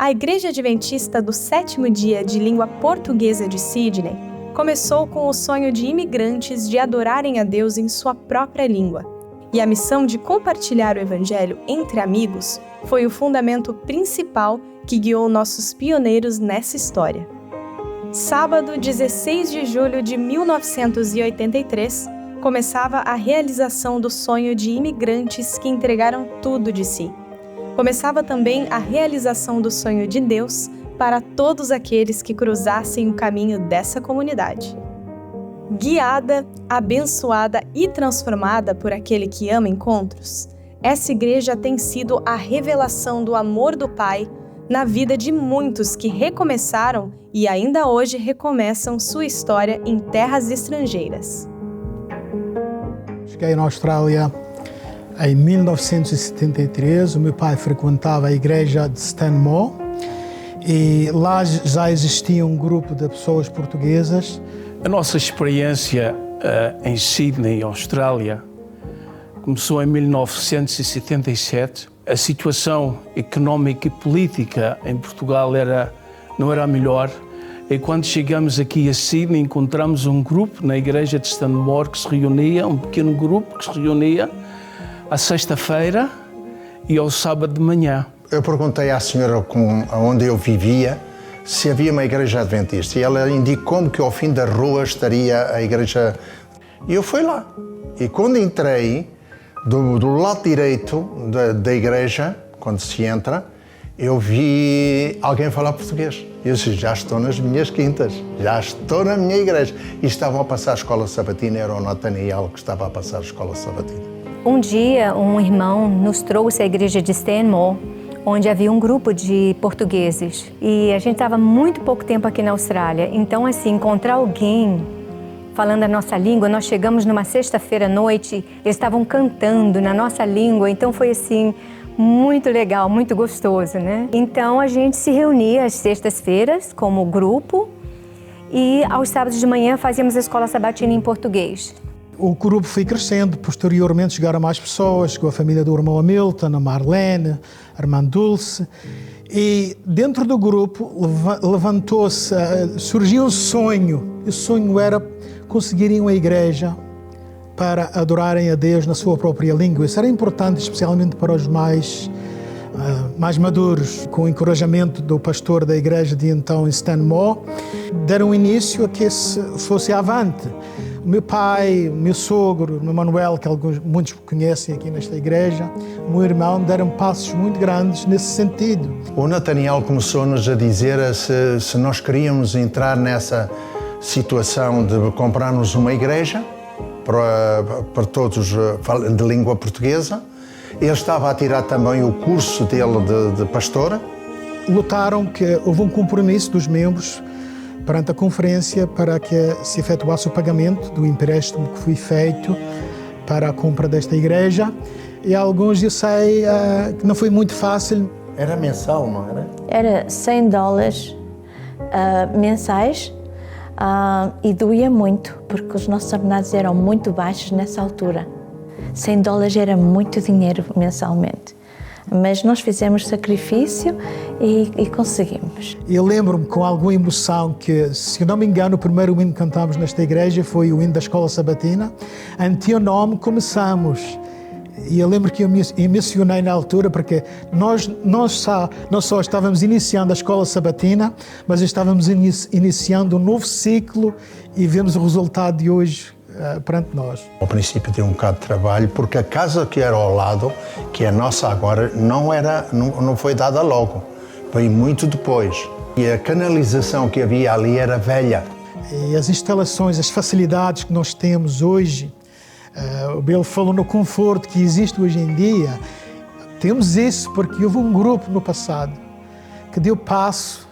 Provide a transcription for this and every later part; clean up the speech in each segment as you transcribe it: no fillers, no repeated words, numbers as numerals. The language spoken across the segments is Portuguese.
A Igreja Adventista do Sétimo Dia de Língua Portuguesa de Sydney começou com o sonho de imigrantes de adorarem a Deus em sua própria língua. E a missão de compartilhar o Evangelho entre amigos foi o fundamento principal que guiou nossos pioneiros nessa história. Sábado, 16 de julho de 1983, começava a realização do sonho de imigrantes que entregaram tudo de si. Começava também a realização do sonho de Deus para todos aqueles que cruzassem o caminho dessa comunidade. Guiada, abençoada e transformada por aquele que ama encontros, essa igreja tem sido a revelação do amor do Pai na vida de muitos que recomeçaram e ainda hoje recomeçam sua história em terras estrangeiras. Cheguei na Austrália em 1973, o meu pai frequentava a igreja de Stanmore e lá já existia um grupo de pessoas portuguesas. A nossa experiência em Sydney, Austrália, começou em 1977. A situação económica e política em Portugal não era a melhor. E quando chegamos aqui a Sydney, encontramos um grupo na igreja de Stanmore que se reunia, um pequeno grupo que se reunia à sexta-feira e ao sábado de manhã. Eu perguntei à senhora onde eu vivia se havia uma igreja adventista e ela indicou-me que ao fim da rua estaria a igreja. E eu fui lá. E quando entrei, do lado direito da igreja, quando se entra, eu vi alguém falar português. Eu disse, já estou nas minhas quintas, já estou na minha igreja. E estavam a passar a escola sabatina, era o Nathaniel que estava a passar a escola sabatina. Um dia, um irmão nos trouxe à igreja de Stanmore, onde havia um grupo de portugueses. E a gente estava muito pouco tempo aqui na Austrália. Então, assim, encontrar alguém falando a nossa língua, nós chegamos numa sexta-feira à noite, eles estavam cantando na nossa língua, então foi assim, muito legal, muito gostoso, né? Então a gente se reunia às sextas-feiras como grupo e aos sábados de manhã fazíamos a escola sabatina em português. O grupo foi crescendo, posteriormente chegaram mais pessoas, chegou a família do irmão Hamilton, a Marlene, a irmã Dulce. E dentro do grupo levantou-se, surgiu um sonho. O sonho era conseguirem uma igreja para adorarem a Deus na sua própria língua. Isso era importante, especialmente para os mais maduros. Com o encorajamento do pastor da igreja de então, Stanmore, deram início a que isso fosse avante. O meu pai, o meu sogro, o meu Manuel, que muitos conhecem aqui nesta igreja, o meu irmão, deram passos muito grandes nesse sentido. O Nathaniel começou-nos a dizer se nós queríamos entrar nessa situação de comprarmos uma igreja para todos de língua portuguesa. Ele estava a tirar também o curso dele de pastor. Lutaram que houve um compromisso dos membros perante a conferência para que se efetuasse o pagamento do empréstimo que foi feito para a compra desta igreja. E alguns, eu sei, que não foi muito fácil. Era mensal, não era? Era $100 mensais e doía muito, porque os nossos ordenados eram muito baixos nessa altura. $100 era muito dinheiro mensalmente. Mas nós fizemos sacrifício e conseguimos. Eu lembro-me com alguma emoção que, se eu não me engano, o primeiro hino que cantámos nesta igreja foi o hino da escola sabatina. Em teu nome começamos. E eu lembro que eu me emocionei na altura, porque nós só estávamos iniciando a escola sabatina, mas estávamos iniciando um novo ciclo e vemos o resultado de hoje perante nós. Ao princípio deu um bocado de trabalho, porque a casa que era ao lado, que é nossa agora, não foi dada logo, veio muito depois. E a canalização que havia ali era velha. E as instalações, as facilidades que nós temos hoje, o Bill falou no conforto que existe hoje em dia, temos isso porque houve um grupo no passado que deu passo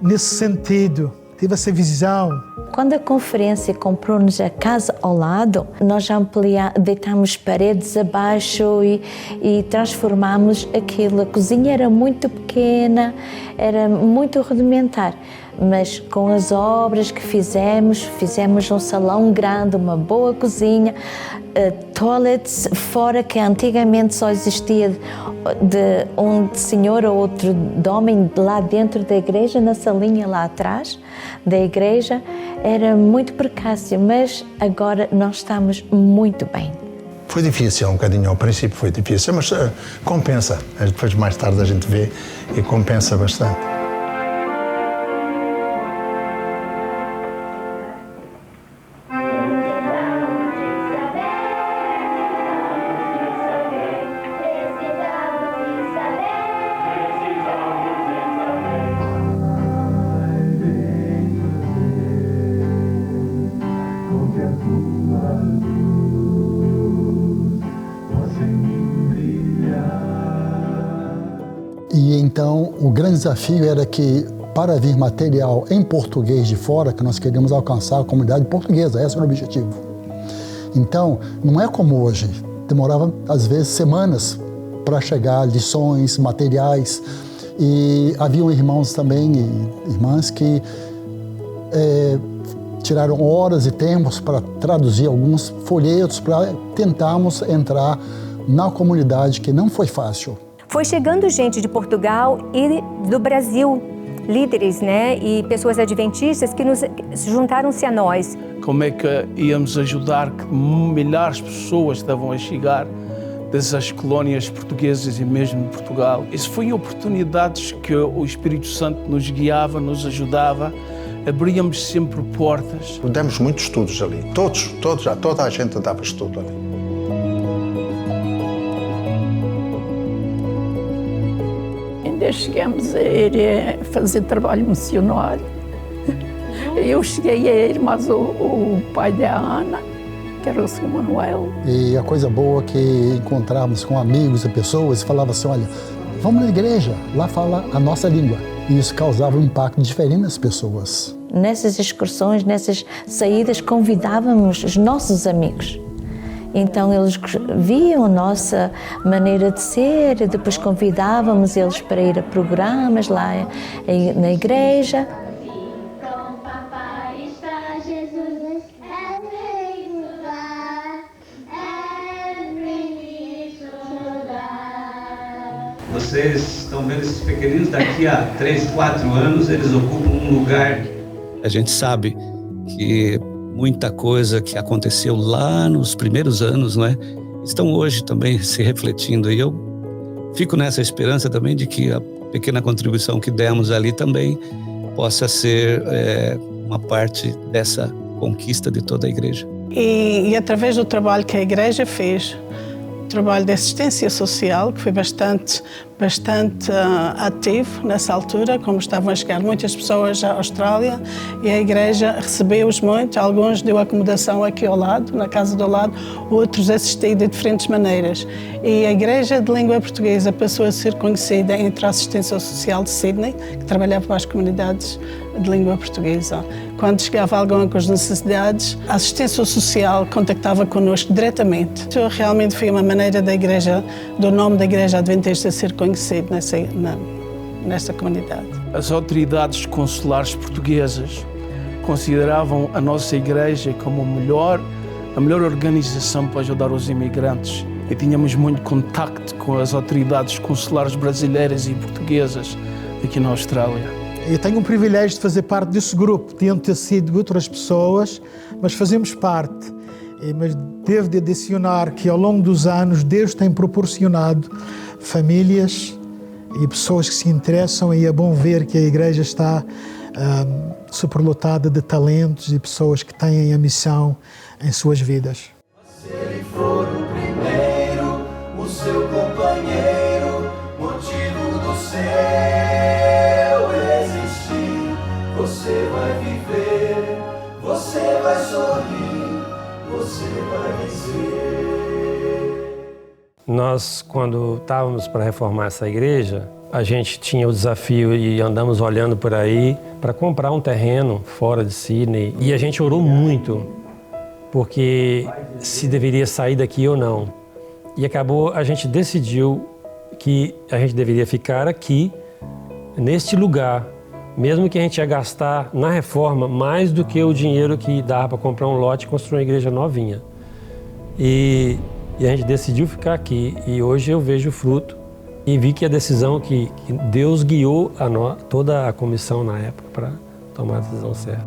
nesse sentido, teve essa visão. Quando a conferência comprou-nos a casa ao lado, nós deitámos paredes abaixo e transformámos aquilo. A cozinha era muito pequena, era muito rudimentar, Mas com as obras que fizemos um salão grande, uma boa cozinha, toilets fora, que antigamente só existia de um senhor ou outro de homem lá dentro da igreja, na salinha lá atrás da igreja. Era muito precário, mas agora nós estamos muito bem. Foi difícil um bocadinho, ao princípio foi difícil, mas compensa. Depois mais tarde a gente vê e compensa bastante. E então o grande desafio era que, para vir material em português de fora, que nós queríamos alcançar a comunidade portuguesa, esse era o objetivo. Então, não é como hoje, demorava às vezes semanas para chegar lições, materiais, e haviam irmãos também e irmãs que tiraram horas e tempos para traduzir alguns folhetos para tentarmos entrar na comunidade, que não foi fácil. Foi chegando gente de Portugal e do Brasil, líderes, né, e pessoas adventistas que juntaram-se a nós. Como é que íamos ajudar que milhares de pessoas estavam a chegar dessas colónias portuguesas e mesmo de Portugal? Isso foi oportunidades que o Espírito Santo nos guiava, nos ajudava, abríamos sempre portas. Demos muitos estudos ali, toda a gente dava estudo ali. Chegamos a ir fazer trabalho missionário. Eu cheguei a ir, mas o pai da Ana, que era o Sr. Manuel. E a coisa boa é que encontrávamos com amigos e pessoas e falava assim, olha, vamos na igreja, lá fala a nossa língua. E isso causava um impacto diferente nas pessoas. Nessas excursões, nessas saídas, convidávamos os nossos amigos. Então eles viam a nossa maneira de ser, depois convidávamos eles para ir a programas lá na igreja. Vocês estão vendo esses pequeninos, daqui a 3, 4 anos eles ocupam um lugar. A gente sabe que muita coisa que aconteceu lá nos primeiros anos, não é? Estão hoje também se refletindo. E eu fico nessa esperança também de que a pequena contribuição que demos ali também possa ser uma parte dessa conquista de toda a igreja. E através do trabalho que a igreja fez, trabalho de assistência social, que foi bastante ativo nessa altura, como estavam a chegar muitas pessoas à Austrália, e a igreja recebeu-os muito. Alguns deu acomodação aqui ao lado, na casa do lado, outros assistiram de diferentes maneiras. E a igreja de língua portuguesa passou a ser conhecida entre a assistência social de Sydney, que trabalhava para as comunidades de língua portuguesa. Quando chegava alguém com as necessidades, a assistência social contactava connosco diretamente. Isso realmente foi uma maneira da igreja, do nome da Igreja Adventista ser conhecido nessa comunidade. As autoridades consulares portuguesas consideravam a nossa igreja como a melhor organização para ajudar os imigrantes. E tínhamos muito contacto com as autoridades consulares brasileiras e portuguesas aqui na Austrália. Eu tenho o privilégio de fazer parte desse grupo. Podiam ter sido outras pessoas, mas fazemos parte. Mas devo de adicionar que ao longo dos anos Deus tem proporcionado famílias e pessoas que se interessam, e é bom ver que a igreja está superlotada de talentos e pessoas que têm a missão em suas vidas. Se ele for o primeiro, o seu companheiro, motivo do céu existir, você vai viver, você vai sorrir, você vai vencer. Nós, quando estávamos para reformar essa igreja, a gente tinha o desafio e andamos olhando por aí para comprar um terreno fora de Sydney. E a gente orou muito, porque se deveria sair daqui ou não. E acabou, a gente decidiu que a gente deveria ficar aqui, neste lugar, mesmo que a gente ia gastar na reforma mais do que o dinheiro que dava para comprar um lote e construir uma igreja novinha. E a gente decidiu ficar aqui, e hoje eu vejo o fruto e vi que a decisão que Deus guiou toda a comissão na época para tomar a decisão certa.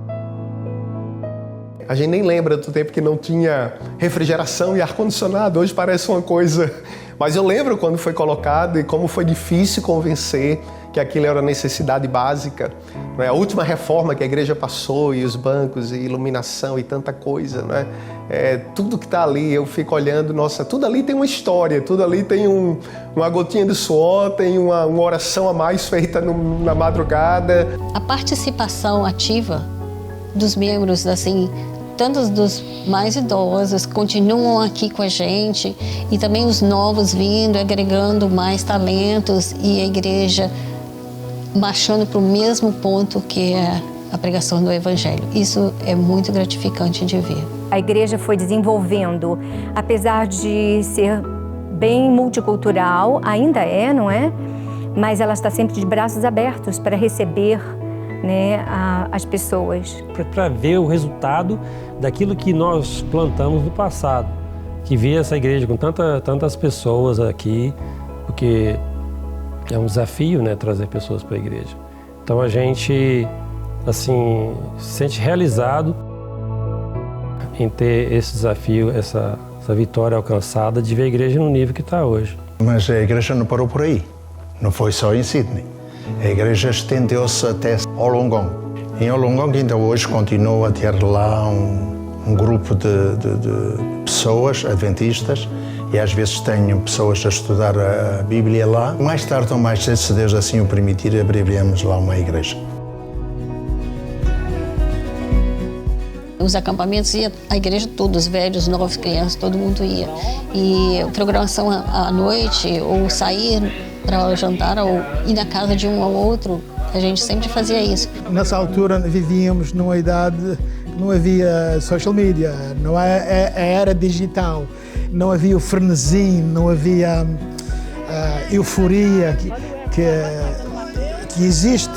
A gente nem lembra do tempo que não tinha refrigeração e ar-condicionado, hoje parece uma coisa... Mas eu lembro quando foi colocado e como foi difícil convencer que aquilo era necessidade básica. Não é? A última reforma que a igreja passou, e os bancos, e iluminação, e tanta coisa, não é? Tudo que está ali, eu fico olhando, nossa, tudo ali tem uma história, tudo ali tem uma gotinha de suor, tem uma oração a mais feita na madrugada. A participação ativa dos membros, assim, tanto dos mais idosos, continuam aqui com a gente, e também os novos vindo, agregando mais talentos, e a igreja marchando para o mesmo ponto que é a pregação do Evangelho. Isso é muito gratificante de ver. A igreja foi desenvolvendo, apesar de ser bem multicultural, ainda é, não é? Mas ela está sempre de braços abertos para receber, né, as pessoas. Para ver o resultado daquilo que nós plantamos no passado, que ver essa igreja com tantas pessoas aqui, porque é um desafio, né, trazer pessoas para a igreja. Então a gente, assim, se sente realizado em ter esse desafio, essa vitória alcançada de ver a igreja no nível que está hoje. Mas a igreja não parou por aí, não foi só em Sydney. A igreja estendeu-se até Wollongong. Em Wollongong ainda hoje continua a ter lá um grupo de pessoas adventistas, e às vezes tenho pessoas a estudar a Bíblia lá. Mais tarde ou mais cedo, se Deus assim o permitir, abriremos lá uma igreja. Os acampamentos ia a igreja toda, os velhos, os novos, crianças, todo mundo ia. E programação à noite, ou sair para jantar, ou ir na casa de um ou outro, a gente sempre fazia isso. Nessa altura vivíamos numa idade que não havia social media, não a era digital, não havia o frenesi, não havia a euforia que existe.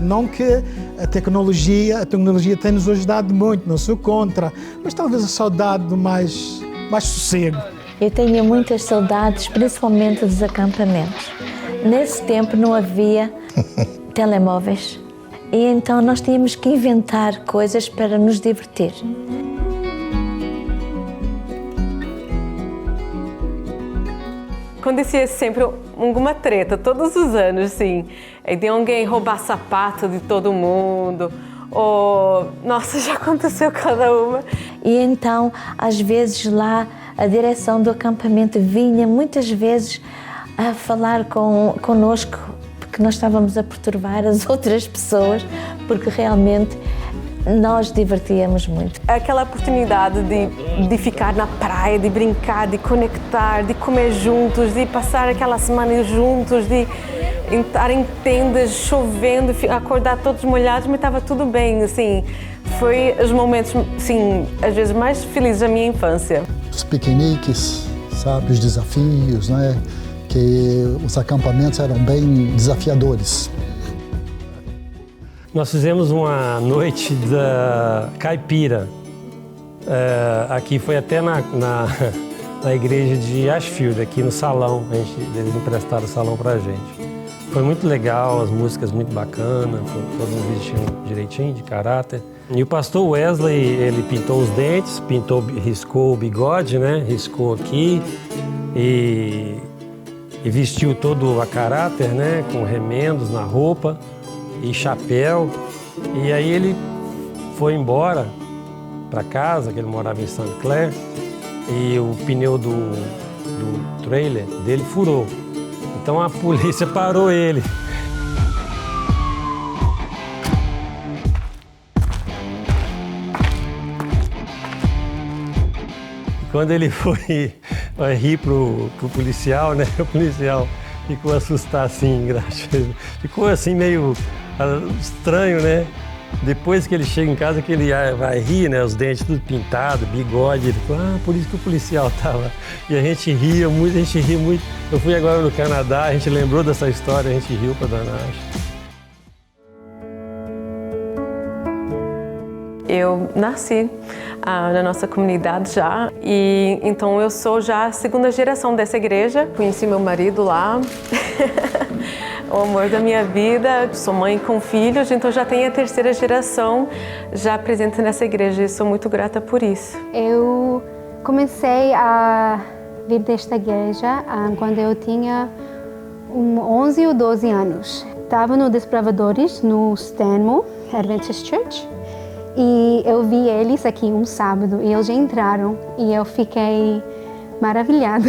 Não que a tecnologia tem-nos ajudado muito, não sou contra, mas talvez a saudade do mais sossego. Eu tenho muitas saudades, principalmente dos acampamentos. Nesse tempo não havia telemóveis, e então nós tínhamos que inventar coisas para nos divertir. Acontecia sempre alguma treta, todos os anos, assim. De alguém roubar sapato de todo mundo, ou... Nossa, já aconteceu cada uma. E então, às vezes lá, a direção do acampamento vinha muitas vezes a falar conosco, porque nós estávamos a perturbar as outras pessoas, porque realmente nós divertíamos muito. Aquela oportunidade de ficar na praia, de brincar, de conectar, de comer juntos, de passar aquela semana juntos, de estar em tendas, chovendo, acordar todos molhados, mas estava tudo bem, assim. Foi os momentos, assim, às vezes mais felizes da minha infância. Os piqueniques, sabe, os desafios, né? Que os acampamentos eram bem desafiadores. Nós fizemos uma noite da caipira. Aqui foi até na igreja de Ashfield, aqui no salão. Eles emprestaram o salão pra gente. Foi muito legal, as músicas muito bacanas, todo mundo vestindo direitinho, de caráter. E o pastor Wesley, ele pintou os dentes, riscou o bigode, né? Riscou aqui e vestiu todo a caráter, né? Com remendos na roupa e chapéu, e aí ele foi embora para casa, que ele morava em St. Clair, e o pneu do trailer dele furou. Então a polícia parou ele. E quando ele foi rir pro policial, né? O policial ficou assustado assim, ficou assim meio estranho, né? Depois que ele chega em casa, que ele vai rir, né? Os dentes tudo pintado, bigode. Ele falou, por isso que o policial tava. E a gente ria muito, Eu fui agora no Canadá, a gente lembrou dessa história, a gente riu pra danar. Eu nasci na nossa comunidade já, e então eu sou já a segunda geração dessa igreja. Conheci meu marido lá, o amor da minha vida, sou mãe com filhos, então já tenho a terceira geração já presente nessa igreja e sou muito grata por isso. Eu comecei a vir desta igreja quando eu tinha 11 ou 12 anos. Estava no Desbravadores, no Stanmore Adventist Church, e eu vi eles aqui um sábado e eles já entraram e eu fiquei maravilhado.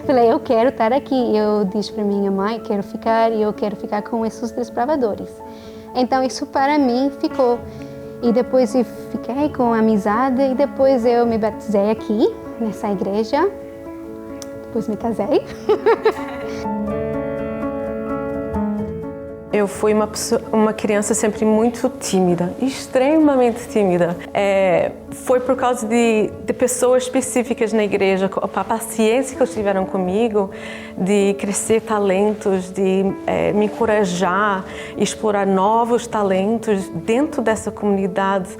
Falei, eu quero estar aqui. Eu disse para minha mãe, quero ficar e eu quero ficar com esses Desbravadores. Então isso para mim ficou. E depois eu fiquei com amizade e depois eu me batizei aqui nessa igreja. Depois me casei. Eu fui uma criança sempre muito tímida, extremamente tímida. Foi por causa de pessoas específicas na igreja, a paciência que eles tiveram comigo, de crescer talentos, de me encorajar, explorar novos talentos dentro dessa comunidade,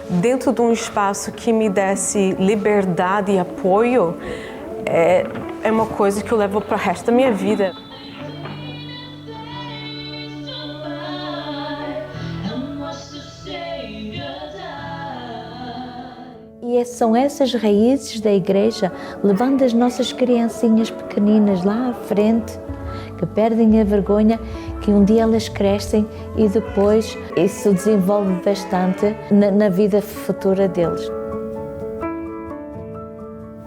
dentro de um espaço que me desse liberdade e apoio. É uma coisa que eu levo para o resto da minha vida. E são essas raízes da igreja, levando as nossas criancinhas pequeninas lá à frente, que perdem a vergonha, que um dia elas crescem e depois isso desenvolve bastante na vida futura deles.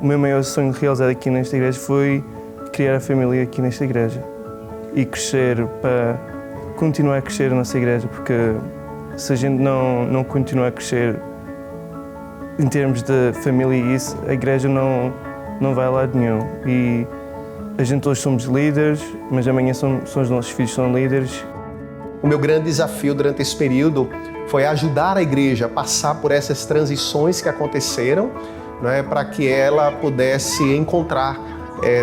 O meu maior sonho realizado aqui nesta igreja foi criar a família aqui nesta igreja e crescer para continuar a crescer a nossa igreja, porque se a gente não continuar a crescer em termos de família e isso, a igreja não vai a lado nenhum. E a gente hoje somos líderes, mas amanhã são os nossos filhos são líderes. O meu grande desafio durante esse período foi ajudar a igreja a passar por essas transições que aconteceram, né, para que ela pudesse encontrar,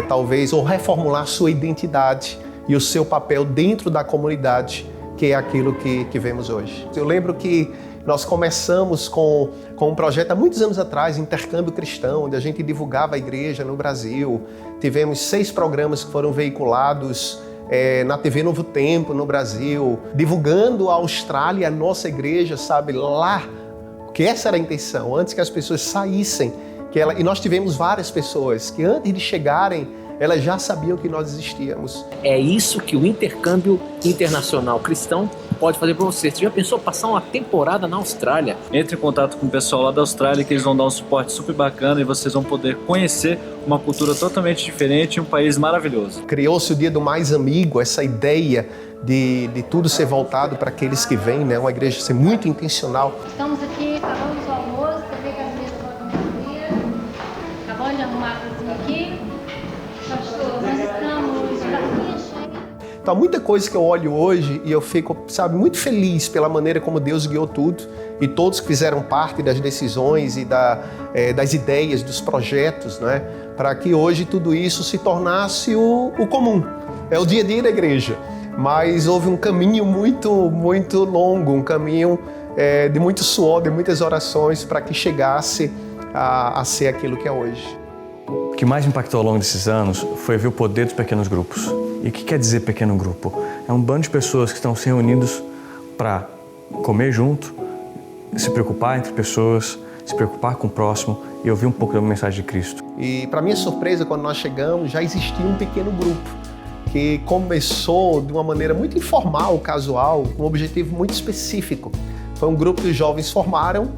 talvez, ou reformular sua identidade e o seu papel dentro da comunidade, que é aquilo que vemos hoje. Eu lembro que nós começamos com um projeto há muitos anos atrás, Intercâmbio Cristão, onde a gente divulgava a igreja no Brasil. Tivemos 6 programas que foram veiculados na TV Novo Tempo, no Brasil, divulgando a Austrália, a nossa igreja, sabe, lá, que essa era a intenção, antes que as pessoas saíssem. E nós tivemos várias pessoas que antes de chegarem, elas já sabiam que nós existíamos. É isso que o Intercâmbio Internacional Cristão pode fazer para você. Você já pensou passar uma temporada na Austrália? Entre em contato com o pessoal lá da Austrália, que eles vão dar um suporte super bacana e vocês vão poder conhecer uma cultura totalmente diferente e um país maravilhoso. Criou-se o Dia do Mais Amigo, essa ideia de tudo ser voltado para aqueles que vêm, né? Uma igreja ser muito intencional. Estamos aqui, acabamos o almoço, também com as mesas para comer. Acabou de arrumar a cozinha aqui. Pastor, nós estamos de barquinha cheia. Então, muita coisa que eu olho hoje e eu fico, sabe, muito feliz pela maneira como Deus guiou tudo e todos que fizeram parte das decisões e das ideias, dos projetos, né, para que hoje tudo isso se tornasse o comum. É o dia a dia da igreja, mas houve um caminho muito, muito longo, um caminho de muito suor, de muitas orações para que chegasse a ser aquilo que é hoje. O que mais impactou ao longo desses anos foi ver o poder dos pequenos grupos. E o que quer dizer pequeno grupo? É um bando de pessoas que estão se reunindo para comer junto, se preocupar entre pessoas, se preocupar com o próximo e ouvir um pouco da mensagem de Cristo. E para minha surpresa, quando nós chegamos, já existia um pequeno grupo que começou de uma maneira muito informal, casual, com um objetivo muito específico. Foi um grupo que os jovens formaram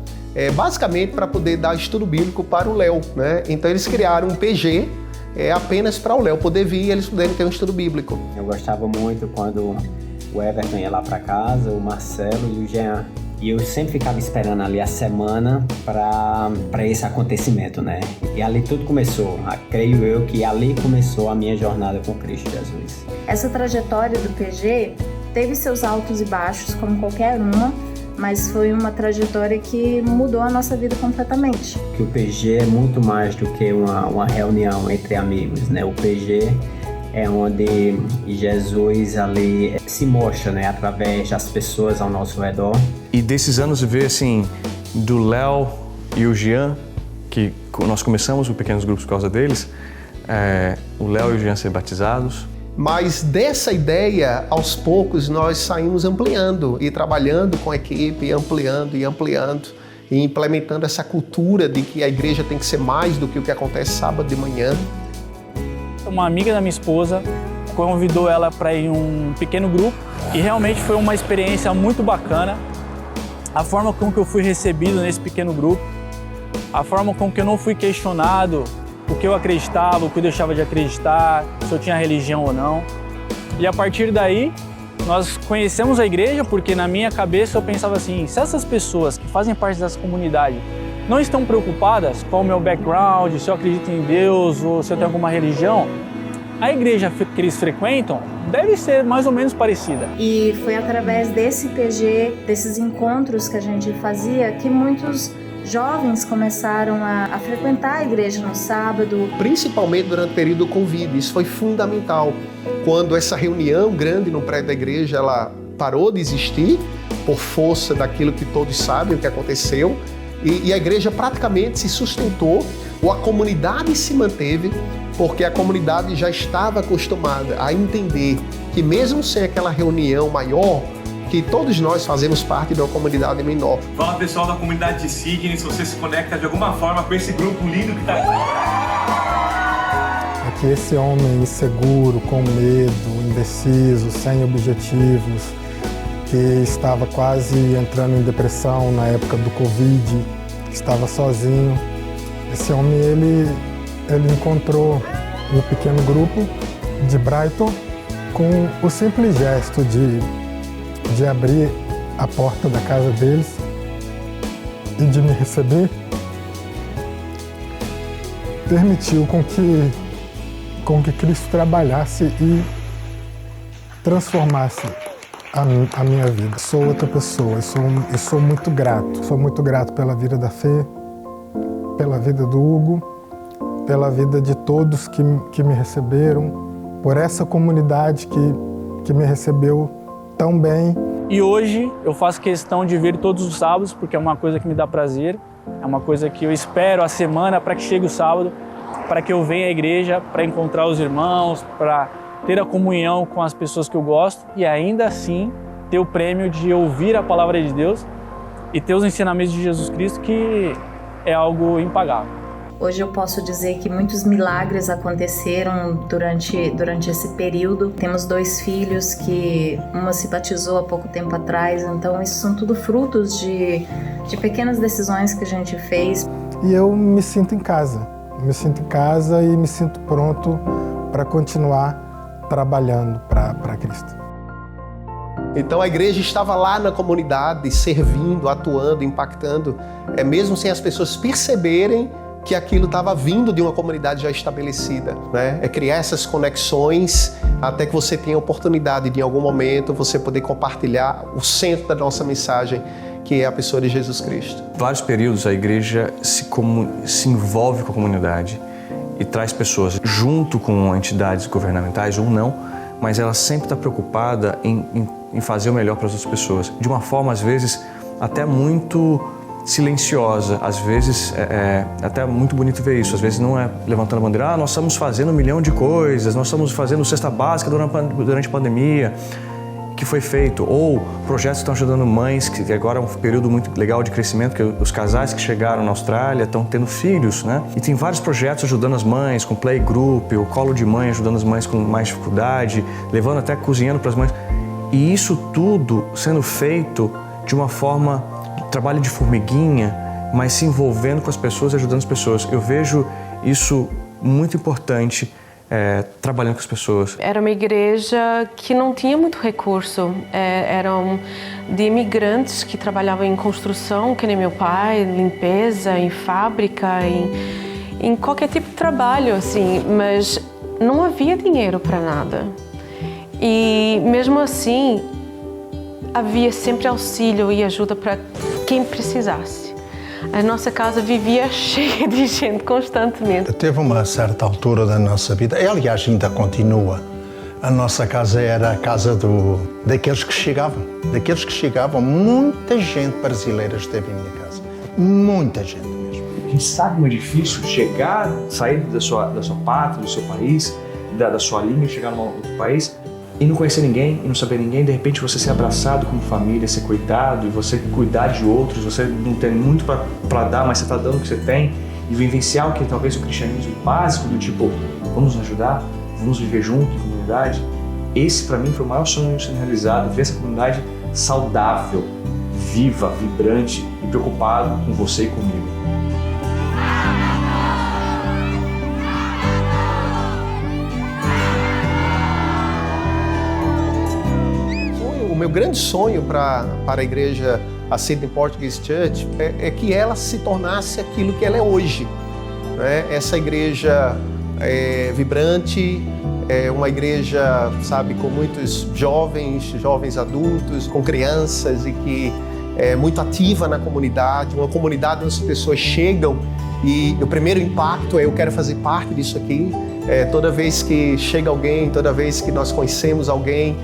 basicamente para poder dar estudo bíblico para o Léo, né? Então eles criaram um PG apenas para o Léo poder vir e eles puderem ter um estudo bíblico. Eu gostava muito quando o Everton ia lá para casa, o Marcelo e o Jean. E eu sempre ficava esperando ali a semana para esse acontecimento, né? E ali tudo começou. Creio eu que ali começou a minha jornada com Cristo Jesus. Essa trajetória do PG teve seus altos e baixos, como qualquer uma, mas foi uma trajetória que mudou a nossa vida completamente. Que o PG é muito mais do que uma reunião entre amigos, né? O PG é onde Jesus ali se mostra, né? Através das pessoas ao nosso redor. E desses anos ver, assim, do Léo e o Jean, que nós começamos com pequenos grupos por causa deles, o Léo e o Jean ser batizados. Mas dessa ideia, aos poucos, nós saímos ampliando e trabalhando com a equipe, ampliando e implementando essa cultura de que a igreja tem que ser mais do que o que acontece sábado de manhã. Uma amiga da minha esposa convidou ela para ir em um pequeno grupo e realmente foi uma experiência muito bacana. A forma com que eu fui recebido nesse pequeno grupo, a forma com que eu não fui questionado o que eu acreditava, o que eu deixava de acreditar, se eu tinha religião ou não. E a partir daí, nós conhecemos a igreja porque na minha cabeça eu pensava assim, se essas pessoas que fazem parte dessa comunidade não estão preocupadas com o meu background, se eu acredito em Deus ou se eu tenho alguma religião, a igreja que eles frequentam deve ser mais ou menos parecida. E foi através desse PG, desses encontros que a gente fazia, que muitos jovens começaram a frequentar a igreja no sábado. Principalmente durante o período do Covid, isso foi fundamental. Quando essa reunião grande no prédio da igreja, ela parou de existir por força daquilo que todos sabem o que aconteceu, e a igreja praticamente se sustentou, ou a comunidade se manteve, porque a comunidade já estava acostumada a entender que mesmo sem aquela reunião maior, que todos nós fazemos parte de uma comunidade menor. Fala pessoal da comunidade de Sydney, se você se conecta de alguma forma com esse grupo lindo que está aqui. É que esse homem inseguro, com medo, indeciso, sem objetivos, que estava quase entrando em depressão na época do Covid, que estava sozinho, esse homem ele encontrou um pequeno grupo de Brighton com o simples gesto de abrir a porta da casa deles e de me receber, permitiu com que Cristo trabalhasse e transformasse a minha vida. Sou outra pessoa e sou muito grato. Sou muito grato pela vida da Fê, pela vida do Hugo, pela vida de todos que me receberam, por essa comunidade que me recebeu tão bem. E hoje eu faço questão de vir todos os sábados, porque é uma coisa que me dá prazer, é uma coisa que eu espero a semana para que chegue o sábado, para que eu venha à igreja, para encontrar os irmãos, para ter a comunhão com as pessoas que eu gosto e ainda assim ter o prêmio de ouvir a palavra de Deus e ter os ensinamentos de Jesus Cristo, que é algo impagável. Hoje eu posso dizer que muitos milagres aconteceram durante esse período. Temos 2 filhos que uma se batizou há pouco tempo atrás, então isso são tudo frutos de pequenas decisões que a gente fez. E eu me sinto em casa. E me sinto pronto para continuar trabalhando para Cristo. Então a igreja estava lá na comunidade, servindo, atuando, impactando, mesmo sem as pessoas perceberem que aquilo estava vindo de uma comunidade já estabelecida, né? É criar essas conexões até que você tenha a oportunidade de, em algum momento, você poder compartilhar o centro da nossa mensagem, que é a pessoa de Jesus Cristo. Em vários períodos a igreja se envolve com a comunidade e traz pessoas junto com entidades governamentais ou não, mas ela sempre está preocupada em fazer o melhor para as outras pessoas, de uma forma às vezes até muito silenciosa, às vezes é até muito bonito ver isso, às vezes não é levantando a bandeira, nós estamos fazendo 1 milhão de coisas, nós estamos fazendo cesta básica durante a pandemia, que foi feito, ou projetos que estão ajudando mães, que agora é um período muito legal de crescimento, que os casais que chegaram na Austrália estão tendo filhos, né? E tem vários projetos ajudando as mães, com playgroup, o colo de mãe ajudando as mães com mais dificuldade, levando até cozinhando para as mães. E isso tudo sendo feito de uma forma, trabalho de formiguinha, mas se envolvendo com as pessoas e ajudando as pessoas. Eu vejo isso muito importante, trabalhando com as pessoas. Era uma igreja que não tinha muito recurso. Eram de imigrantes que trabalhavam em construção, que nem meu pai, limpeza, em fábrica, em qualquer tipo de trabalho, assim, mas não havia dinheiro para nada. E mesmo assim, havia sempre auxílio e ajuda para quem precisasse. A nossa casa vivia cheia de gente constantemente. Teve uma certa altura da nossa vida, e aliás ainda continua, a nossa casa era a casa daqueles que chegavam. Muita gente brasileira esteve em minha casa. Muita gente mesmo. A gente sabe como é difícil chegar, sair da sua pátria, do seu país, da sua língua, chegar num outro país e não conhecer ninguém, e não saber ninguém, de repente você ser abraçado como família, ser cuidado, e você cuidar de outros, você não tem muito para dar, mas você está dando o que você tem, e vivenciar o que talvez o cristianismo básico, do tipo, vamos nos ajudar, vamos viver junto em comunidade. Esse para mim foi o maior sonho sendo realizado, ver essa comunidade saudável, viva, vibrante e preocupado com você e comigo. O meu grande sonho para a igreja, a Sydney Portuguese Church, é que ela se tornasse aquilo que ela é hoje, né? Essa igreja vibrante, uma igreja, sabe, com muitos jovens adultos, com crianças e que é muito ativa na comunidade, uma comunidade onde as pessoas chegam e o primeiro impacto é eu quero fazer parte disso aqui. Toda vez que chega alguém, toda vez que nós conhecemos alguém,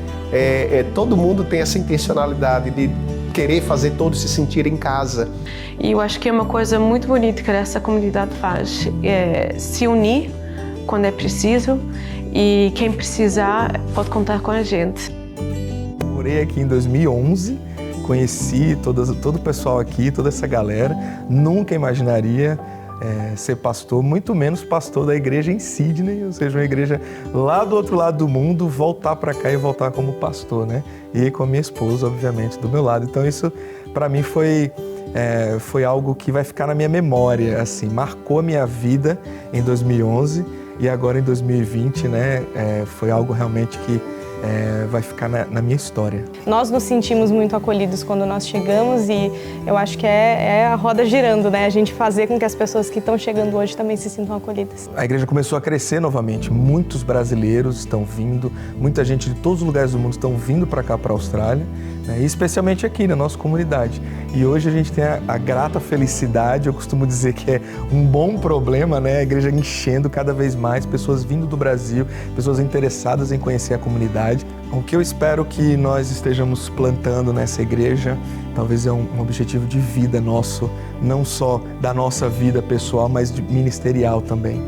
todo mundo tem essa intencionalidade de querer fazer todos se sentirem em casa. E eu acho que é uma coisa muito bonita que essa comunidade faz, se unir quando é preciso e quem precisar pode contar com a gente. Morei aqui em 2011, conheci todo o pessoal aqui, toda essa galera, nunca imaginaria ser pastor, muito menos pastor da igreja em Sydney, ou seja, uma igreja lá do outro lado do mundo, voltar para cá e voltar como pastor, né? E com a minha esposa, obviamente, do meu lado. Então isso, para mim, foi algo que vai ficar na minha memória, assim, marcou a minha vida em 2011 e agora em 2020, né? Foi algo realmente que vai ficar na minha história. Nós nos sentimos muito acolhidos quando nós chegamos e eu acho que é a roda girando, né? A gente fazer com que as pessoas que estão chegando hoje também se sintam acolhidas. A igreja começou a crescer novamente, muitos brasileiros estão vindo, muita gente de todos os lugares do mundo estão vindo para cá, para a Austrália, né? E especialmente aqui na nossa comunidade. E hoje a gente tem a grata felicidade, eu costumo dizer que é um bom problema, né? A igreja enchendo cada vez mais, pessoas vindo do Brasil, pessoas interessadas em conhecer a comunidade. O que eu espero que nós estejamos plantando nessa igreja, talvez é um objetivo de vida nosso, não só da nossa vida pessoal, mas ministerial também.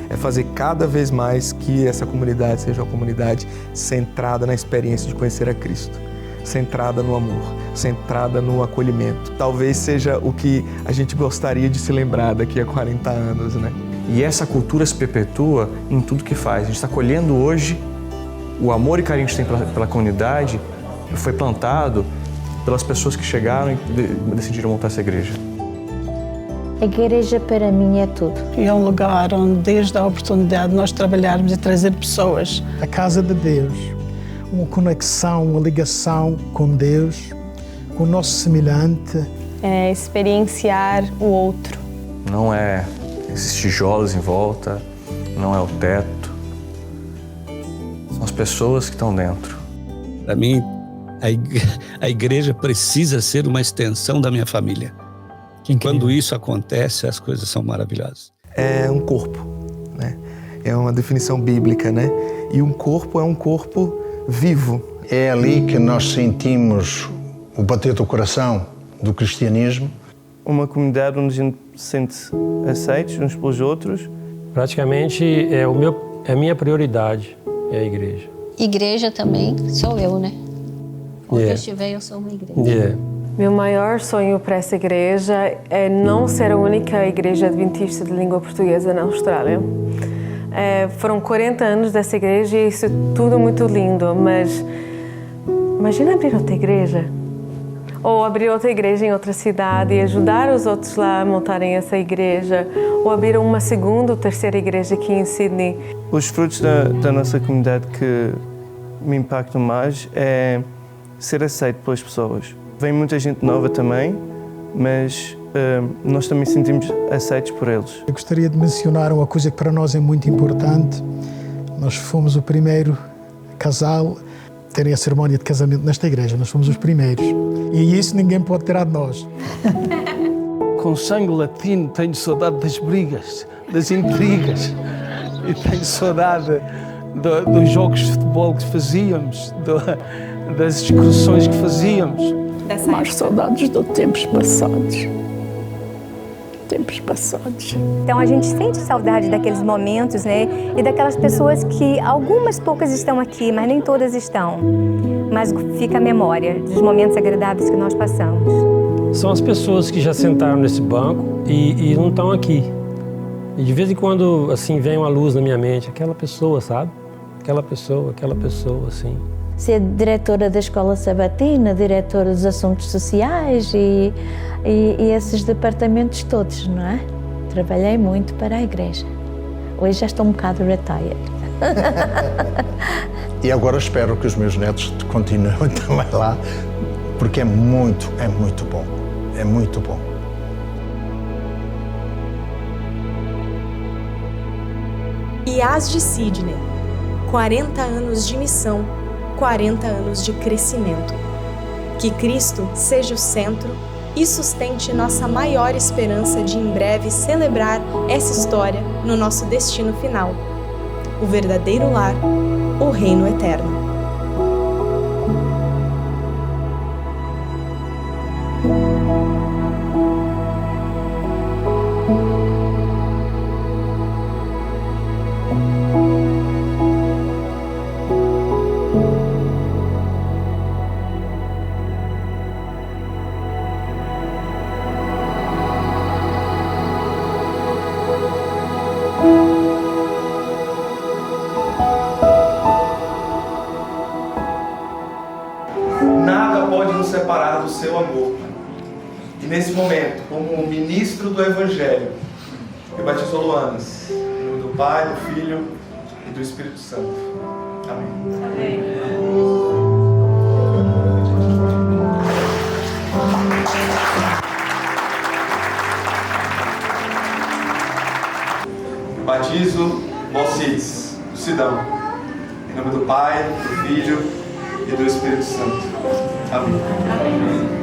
É fazer cada vez mais que essa comunidade seja uma comunidade centrada na experiência de conhecer a Cristo, centrada no amor, centrada no acolhimento. Talvez seja o que a gente gostaria de se lembrar daqui a 40 anos, né? E essa cultura se perpetua em tudo que faz. A gente está colhendo hoje o amor e carinho que a gente tem pela comunidade, foi plantado pelas pessoas que chegaram e decidiram montar essa igreja. A igreja para mim é tudo. É um lugar onde, desde a oportunidade de nós trabalharmos e trazer pessoas. A casa de Deus, uma conexão, uma ligação com Deus, com o nosso semelhante. É experienciar o outro. Não é esses tijolos em volta, não é o teto. São as pessoas que estão dentro. Para mim, a igreja precisa ser uma extensão da minha família. Quando isso acontece, as coisas são maravilhosas. É um corpo, né? É uma definição bíblica, né? E um corpo é um corpo vivo. É ali que nós sentimos o bater do coração do cristianismo. Uma comunidade onde a gente se sente aceitos uns pelos outros. Praticamente é a minha prioridade, é a igreja. Igreja também sou eu, né? Onde eu estiver, eu sou uma igreja. Meu maior sonho para essa igreja é não ser a única igreja adventista de língua portuguesa na Austrália. Foram 40 anos dessa igreja e isso é tudo muito lindo, mas imagina abrir outra igreja. Ou abrir outra igreja em outra cidade e ajudar os outros lá a montarem essa igreja. Ou abrir uma segunda ou terceira igreja aqui em Sydney. Os frutos da nossa comunidade que me impactam mais é ser aceito pelas pessoas. Vem muita gente nova também, mas nós também sentimos aceitos por eles. Eu gostaria de mencionar uma coisa que para nós é muito importante. Nós fomos o primeiro casal a terem a cerimónia de casamento nesta igreja. Nós fomos os primeiros. E isso ninguém pode tirar de nós. Com sangue latino tenho saudade das brigas, das intrigas. E tenho saudade dos jogos de futebol que fazíamos, das excursões que fazíamos. Mais saudades de tempos passados. tempos passados. Então a gente sente saudade daqueles momentos, né? E daquelas pessoas que algumas poucas estão aqui, mas nem todas estão. Mas fica a memória dos momentos agradáveis que nós passamos. São as pessoas que já sentaram nesse banco e não estão aqui. E de vez em quando, assim, vem uma luz na minha mente, aquela pessoa, sabe? Aquela pessoa, assim. Ser diretora da Escola Sabatina, diretora dos Assuntos Sociais e esses departamentos todos, não é? Trabalhei muito para a igreja. Hoje já estou um bocado retired. E agora espero que os meus netos continuem também lá, porque é muito bom. É muito bom. IAS de Sydney, 40 anos de missão, 40 anos de crescimento. Que Cristo seja o centro e sustente nossa maior esperança de em breve celebrar essa história no nosso destino final, o verdadeiro lar, o reino eterno. Nada pode nos separar do seu amor. E nesse momento, como ministro do Evangelho, eu batizo Luanas, em nome do Pai, do Filho e do Espírito Santo. Amém. Eu batizo Valcides, do Sidão, em nome do Pai, do Filho e do Espírito Santo. Amém.